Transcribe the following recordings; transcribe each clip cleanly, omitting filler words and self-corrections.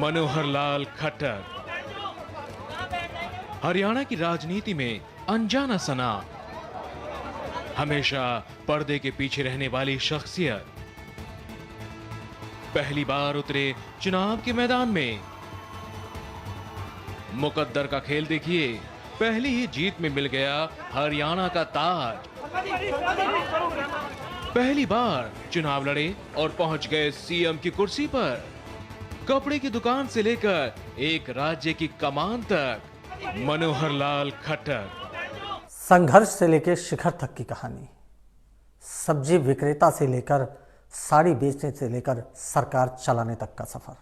मनोहर लाल खट्टर हरियाणा की राजनीति में अनजाना सना, हमेशा पर्दे के पीछे रहने वाली शख्सियत, पहली बार उतरे चुनाव के मैदान में। मुकद्दर का खेल देखिए, पहली ही जीत में मिल गया हरियाणा का ताज। पहली बार चुनाव लड़े और पहुंच गए सीएम की कुर्सी पर। कपड़े की दुकान से लेकर एक राज्य की कमान तक, मनोहर लाल खट्टर। संघर्ष से लेकर शिखर तक की कहानी, सब्जी विक्रेता से लेकर साड़ी बेचने से लेकर सरकार चलाने तक का सफर।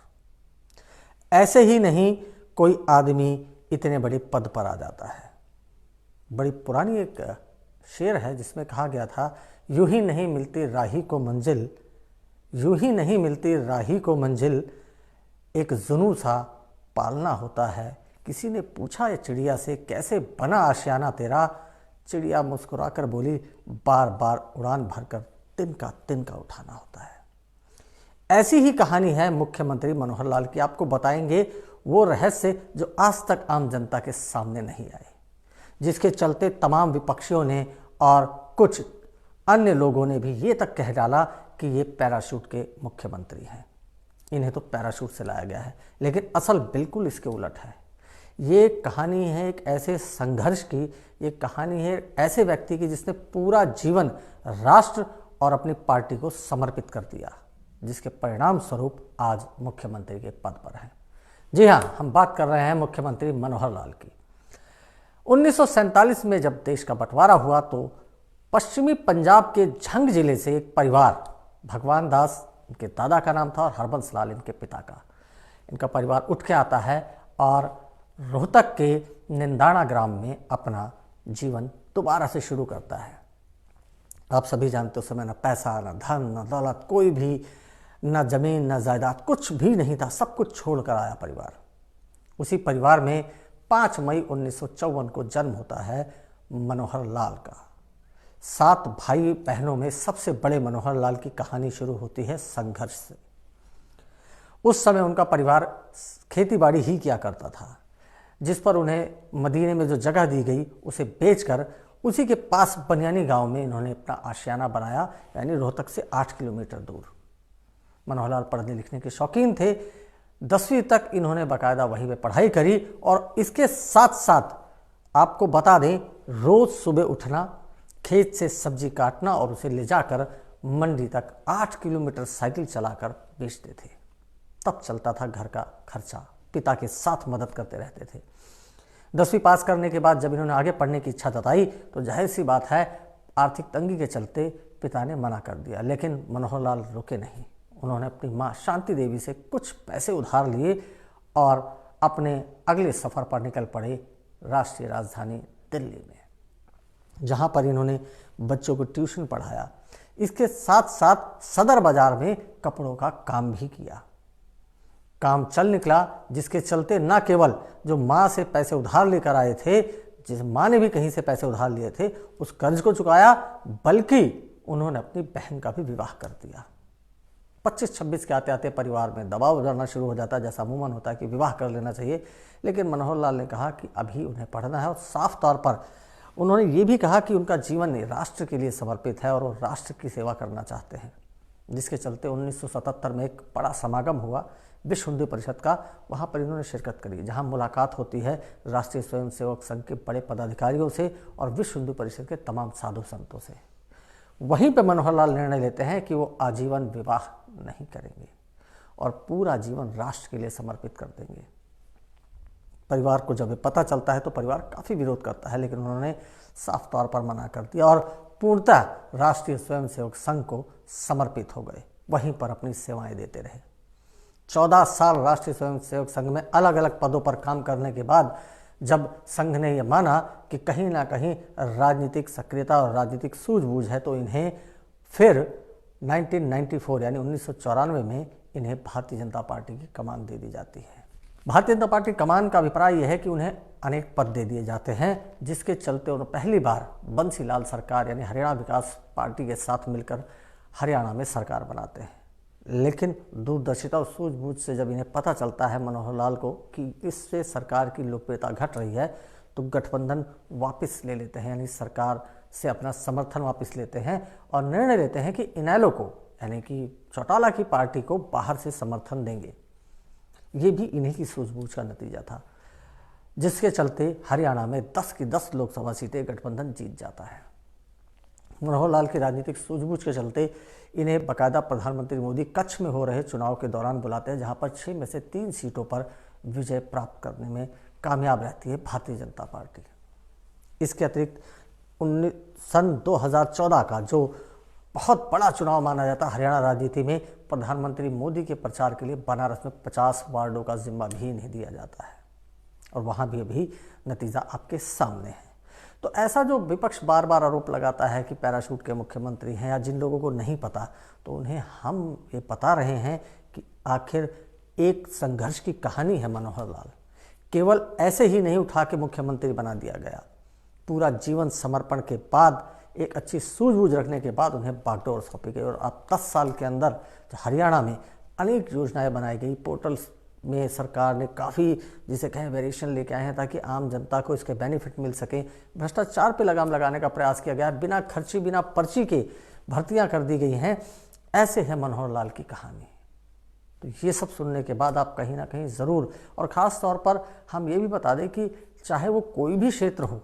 ऐसे ही नहीं कोई आदमी इतने बड़े पद पर आ जाता है। बड़ी पुरानी एक शेर है जिसमें कहा गया था, यूं ही नहीं मिलती राही को मंजिल, यूं ही नहीं मिलती राही को मंजिल, एक जुनून सा पालना होता है। किसी ने पूछा ये चिड़िया से, कैसे बना आशियाना तेरा? चिड़िया मुस्कुराकर बोली, बार बार उड़ान भरकर तिनका उठाना होता है। ऐसी ही कहानी है मुख्यमंत्री मनोहर लाल की। आपको बताएंगे वो रहस्य जो आज तक आम जनता के सामने नहीं आए, जिसके चलते तमाम विपक्षियों ने और कुछ अन्य लोगों ने भी ये तक कह डाला कि ये पैराशूट के मुख्यमंत्री हैं, इन्हें तो पैराशूट से लाया गया है। लेकिन असल बिल्कुल इसके उलट है। ये कहानी है एक ऐसे संघर्ष की, ये कहानी है ऐसे व्यक्ति की जिसने पूरा जीवन राष्ट्र और अपनी पार्टी को समर्पित कर दिया, जिसके परिणाम स्वरूप आज मुख्यमंत्री के पद पर हैं। जी हाँ, हम बात कर रहे हैं मुख्यमंत्री मनोहर लाल की। 1947 में जब देश का बंटवारा हुआ तो पश्चिमी पंजाब के झंग जिले से एक परिवार, भगवान दास इनके दादा का नाम था और हरबंस लाल इनके पिता का, इनका परिवार उठ के आता है और रोहतक के निंदाना ग्राम में अपना जीवन दोबारा से शुरू करता है। आप सभी जानते हो, उस समय न पैसा, न धन, न दौलत, कोई भी न जमीन, न जायदाद, कुछ भी नहीं था। सब कुछ छोड़कर आया परिवार। उसी परिवार में 5 मई 1954 को जन्म होता है मनोहर लाल का। 7 भाई बहनों में सबसे बड़े मनोहर लाल की कहानी शुरू होती है संघर्ष से। उस समय उनका परिवार खेतीबाड़ी ही किया करता था, जिस पर उन्हें मदीने में जो जगह दी गई उसे बेचकर उसी के पास बनियानी गांव में इन्होंने अपना आशियाना बनाया, यानी रोहतक से 8 किलोमीटर दूर। मनोहर लाल पढ़ने लिखने के शौकीन थे। 10वीं तक इन्होंने बाकायदा वहीं पे पढ़ाई करी और इसके साथ साथ आपको बता दें, रोज सुबह उठना, खेत से सब्जी काटना और उसे ले जाकर मंडी तक 8 किलोमीटर साइकिल चलाकर बेचते थे। तब चलता था घर का खर्चा। पिता के साथ मदद करते रहते थे। 10वीं पास करने के बाद जब इन्होंने आगे पढ़ने की इच्छा जताई तो जाहिर सी बात है आर्थिक तंगी के चलते पिता ने मना कर दिया। लेकिन मनोहर लाल रुके नहीं। उन्होंने अपनी माँ शांति देवी से कुछ पैसे उधार लिए और अपने अगले सफ़र पर निकल पड़े राष्ट्रीय राजधानी दिल्ली में, जहाँ पर इन्होंने बच्चों को ट्यूशन पढ़ाया। इसके साथ साथ सदर बाजार में कपड़ों का काम भी किया। काम चल निकला, जिसके चलते न केवल जो माँ से पैसे उधार लेकर आए थे, जिस माँ ने भी कहीं से पैसे उधार लिए थे, उस कर्ज को चुकाया, बल्कि उन्होंने अपनी बहन का भी विवाह कर दिया। 25-26 के आते आते परिवार में दबाव बढ़ना शुरू हो जाता है, जैसा अमूमन होता है कि विवाह कर लेना चाहिए। लेकिन मनोहर लाल ने कहा कि अभी उन्हें पढ़ना है और साफ तौर पर उन्होंने ये भी कहा कि उनका जीवन राष्ट्र के लिए समर्पित है और वो राष्ट्र की सेवा करना चाहते हैं। जिसके चलते 1977 में एक बड़ा समागम हुआ विश्व हिंदू परिषद का। वहाँ पर इन्होंने शिरकत करी, जहाँ मुलाकात होती है राष्ट्रीय स्वयंसेवक संघ के बड़े पदाधिकारियों से और विश्व हिंदू परिषद के तमाम साधु संतों से। वहीं पर मनोहर लाल निर्णय लेते हैं कि वो आजीवन विवाह नहीं करेंगे और पूरा जीवन राष्ट्र के लिए समर्पित कर देंगे। परिवार को जब पता चलता है तो परिवार काफ़ी विरोध करता है, लेकिन उन्होंने साफ तौर पर मना कर दिया और पूर्णतः राष्ट्रीय स्वयंसेवक संघ को समर्पित हो गए। वहीं पर अपनी सेवाएं देते रहे। 14 साल राष्ट्रीय स्वयंसेवक संघ में अलग अलग पदों पर काम करने के बाद जब संघ ने यह माना कि कहीं ना कहीं राजनीतिक सक्रियता और राजनीतिक सूझबूझ है, तो इन्हें फिर 1994 यानी 1994 में इन्हें भारतीय जनता पार्टी की कमान दे दी जाती है। भारतीय जनता पार्टी कमान का अभिप्राय यह है कि उन्हें अनेक पद दे दिए जाते हैं, जिसके चलते उन्हें पहली बार बंसीलाल सरकार यानी हरियाणा विकास पार्टी के साथ मिलकर हरियाणा में सरकार बनाते हैं। लेकिन दूरदर्शिता और सूझबूझ से जब इन्हें पता चलता है मनोहर लाल को कि इससे सरकार की लोकप्रियता घट रही है, तो गठबंधन वापस ले लेते हैं, यानी सरकार से अपना समर्थन वापस लेते हैं और निर्णय लेते हैं कि इनेलो को, यानी कि चौटाला की पार्टी को बाहर से समर्थन देंगे। ये भी इन्हीं की सूझबूझ का नतीजा था, जिसके चलते हरियाणा में 10 की 10 लोकसभा सीटें गठबंधन जीत जाता है। मनोहर लाल की राजनीतिक सूझबूझ के चलते इन्हें बाकायदा प्रधानमंत्री मोदी कच्छ में हो रहे चुनाव के दौरान बुलाते हैं, जहां पर 6 में से 3 सीटों पर विजय प्राप्त करने में कामयाब रहती है भारतीय जनता पार्टी। इसके अतिरिक्त सन 2014 का जो बहुत बड़ा चुनाव माना जाता है हरियाणा राजनीति में, प्रधानमंत्री मोदी के प्रचार के लिए बनारस में 50 वार्डों का जिम्मा भी इन्हें दिया जाता है और वहाँ भी अभी नतीजा आपके सामने है। तो ऐसा जो विपक्ष बार बार आरोप लगाता है कि पैराशूट के मुख्यमंत्री हैं, या जिन लोगों को नहीं पता तो उन्हें हम ये बता रहे हैं कि आखिर एक संघर्ष की कहानी है मनोहर लाल। केवल ऐसे ही नहीं उठा के मुख्यमंत्री बना दिया गया, पूरा जीवन समर्पण के बाद, एक अच्छी सूझबूझ रखने के बाद उन्हें बागडोर सौंपी गई और अब 10 साल के अंदर हरियाणा में अनेक योजनाएं बनाई गई। पोर्टल्स में सरकार ने काफ़ी, जिसे कहें, वेरिएशन लेके आए हैं ताकि आम जनता को इसके बेनिफिट मिल सके। भ्रष्टाचार पे लगाम लगाने का प्रयास किया गया, बिना खर्ची बिना पर्ची के भर्तियां कर दी गई हैं। ऐसे है मनोहर लाल की कहानी। तो ये सब सुनने के बाद आप कहीं ना कहीं ज़रूर, और ख़ास तौर पर हम ये भी बता दें कि चाहे वो कोई भी क्षेत्र हो,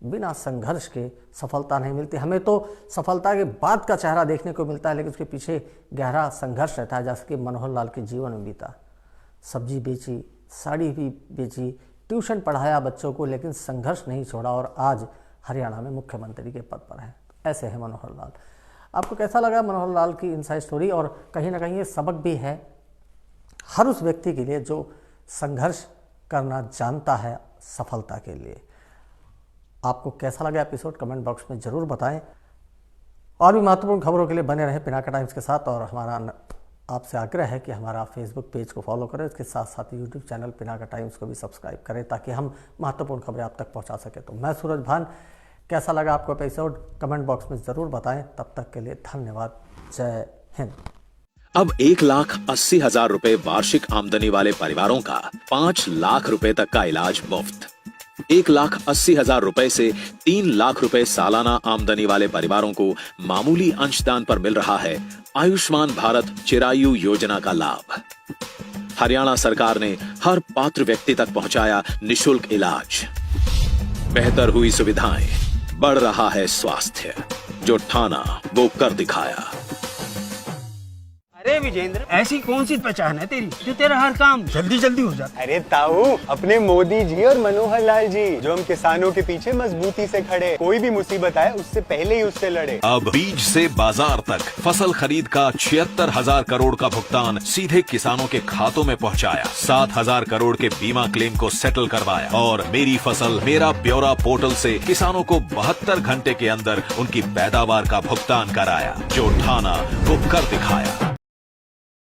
बिना संघर्ष के सफलता नहीं मिलती। हमें तो सफलता के बाद का चेहरा देखने को मिलता है, लेकिन उसके पीछे गहरा संघर्ष रहता है, जैसे कि मनोहर लाल के जीवन में बीता। सब्जी बेची, साड़ी भी बेची, ट्यूशन पढ़ाया बच्चों को, लेकिन संघर्ष नहीं छोड़ा और आज हरियाणा में मुख्यमंत्री के पद पर है। ऐसे है मनोहर लाल। आपको कैसा लगा मनोहर लाल की इनसाइड स्टोरी? और कहीं ना कहीं ये सबक भी है हर उस व्यक्ति के लिए जो संघर्ष करना जानता है सफलता के लिए। आपको कैसा लगा एपिसोड कमेंट बॉक्स में ज़रूर बताएं। और भी महत्वपूर्ण खबरों के लिए बने रहें पिनाका टाइम्स के साथ। और हमारा आपसे आग्रह है कि हमारा फेसबुक पेज को फॉलो करें, इसके साथ साथ यूट्यूब चैनल पिनाका टाइम्स को भी सब्सक्राइब करें, ताकि हम महत्वपूर्ण खबरें आप तक पहुंचा सकें। तो मैं सूरज भान, कैसा लगा आपको एपिसोड कमेंट बॉक्स में ज़रूर बताएं। तब तक के लिए धन्यवाद। जय हिंद। अब 1,80,000 रुपए वार्षिक आमदनी वाले परिवारों का 5 लाख रुपए तक का इलाज मुफ्त। 1,80,000 रुपए से 3 लाख रुपए सालाना आमदनी वाले परिवारों को मामूली अंशदान पर मिल रहा है आयुष्मान भारत चिरायु योजना का लाभ। हरियाणा सरकार ने हर पात्र व्यक्ति तक पहुंचाया निशुल्क इलाज। बेहतर हुई सुविधाएं, बढ़ रहा है स्वास्थ्य। जो ठाना वो कर दिखाया। अरे विजेंद्र, ऐसी कौन सी पहचान है तेरी जो तेरा हर काम जल्दी जल्दी हो जाता? अरे ताऊ, अपने मोदी जी और मनोहर लाल जी, जो हम किसानों के पीछे मजबूती से खड़े, कोई भी मुसीबत आए उससे पहले ही उससे लड़े। अब बीज से बाजार तक फसल खरीद का 76,000 करोड़ का भुगतान सीधे किसानों के खातों में पहुंचाया। 7,000 करोड़ के बीमा क्लेम को सेटल करवाया और मेरी फसल मेरा ब्यौरा पोर्टल से किसानों को 72 घंटे के अंदर उनकी पैदावार का भुगतान कराया। जो ठाना वो कर दिखाया।